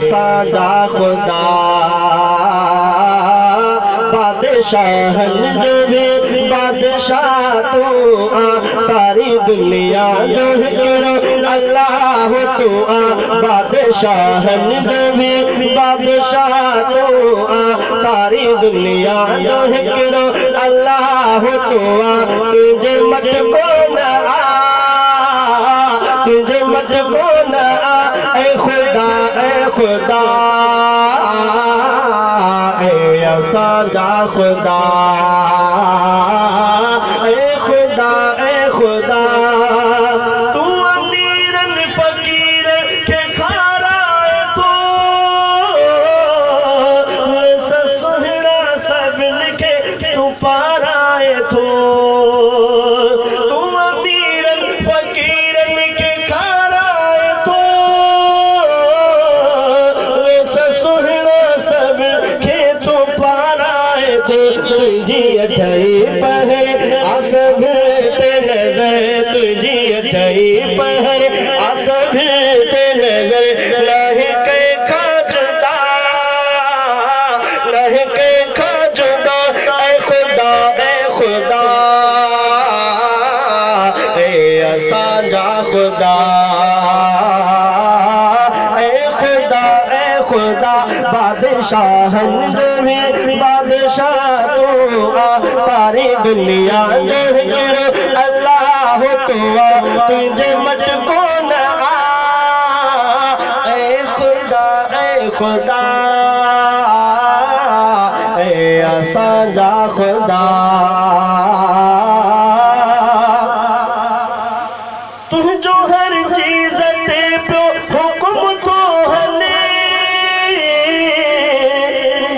सादा खुदा बादशाह बादशाह तू सारी दुनिया जो करो अल्लाह तू बादशाह बादशाह तू सारी दुनिया जो करो अल्लाह तू तुझे मत को न तुझे मत को न ऐ खुदा ऐ सादा खुदा ऐ खुदा तू अमीर फकीर के खारा तो सुहरा सब लिखे तू पारा तो तू अमीर फकीर के खारा तो सुहरा सब के तू पारा तुझी अठाई पहर असभ नजर तुझी अठाई पहर असभ नजर नहीं कह खा जुदा नहीं कह खा जुदा ऐ खुदा ऐ सादा खुदा ऐ खुदा बादशाह बादशाह तू सारी दुनिया जो करो अल्लाह तू तुझे मत को न ऐ खुदा ऐ सादा खुदा तू जो हर चीज ते पे हुक्म तो हले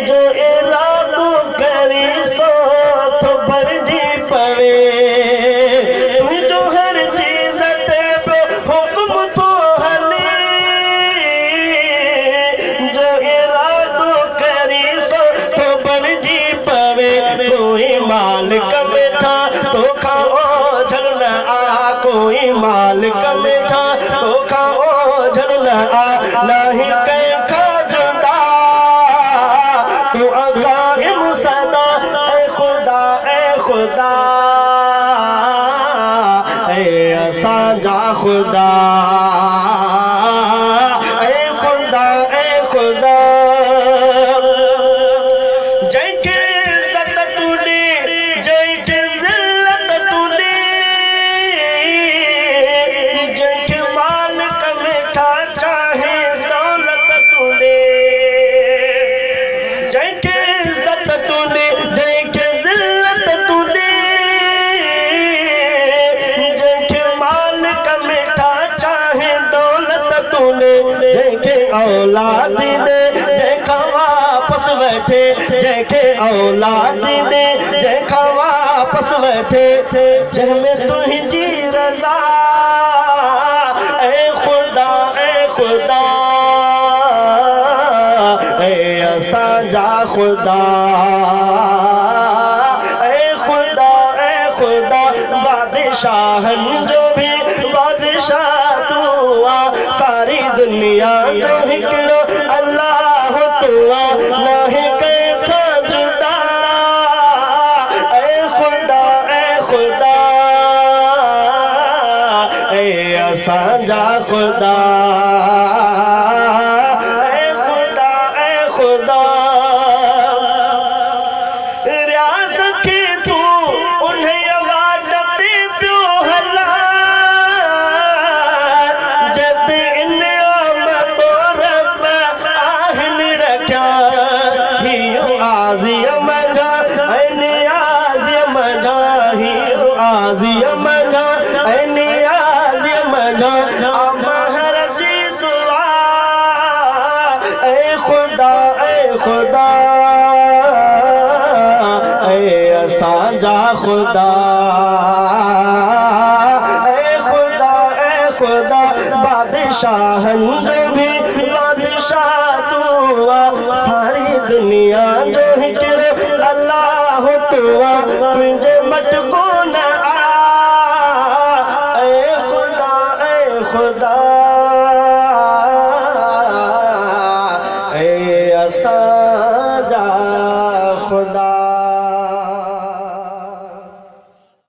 जो इरादो करी सो तो बर्जी पड़े तू जो हर चीज ते पे हुक्म तो हले जो इरादो करी सो तो बर्जी पड़े कोई मालिक बैठा तो खाओ झल आ कोई मालिक बैठा तो खाओ झल आ नहीं कह खा जुदा तू अकाइम सदा ऐ खुदा ऐ सादा खुदा ऐ खुदा जय के इज्जत तूने जय के जिल्लत तूने जय के मालिक बैठा चाहे दौलत तूने जय के इज्जत तूने जय के जिल्लत तूने जय के मालिक बैठा चाहे दौलत तूने जय के औलाद ने देखा वापस बैठे जय के औलाद ने देखा वापस बैठे जय में तुझी रजा ऐ खुदा ऐ सादा खुदा ऐ खुदा बादशाह जो भी बादशाह तू सारी दुनिया जो करो अल्लाह तू नहीं कह खा जुदा ऐ खुदा ऐ सादा खुदा ऐ खुदा रियाज के तू उन्हें इबादत प्यो हला जद इन आमतो रब आहन रखा ही आज़िम जा नियाज़िम जा ही आज़िम जा नियाज़िम जा महर जी दुआ ऐ खुदा ऐ सादा खुदा ऐ खुदा बादशाह भी बादशाह तू सारी दुनिया जो करो अल्लाह तू तुझे मत को न खुदा ऐ असां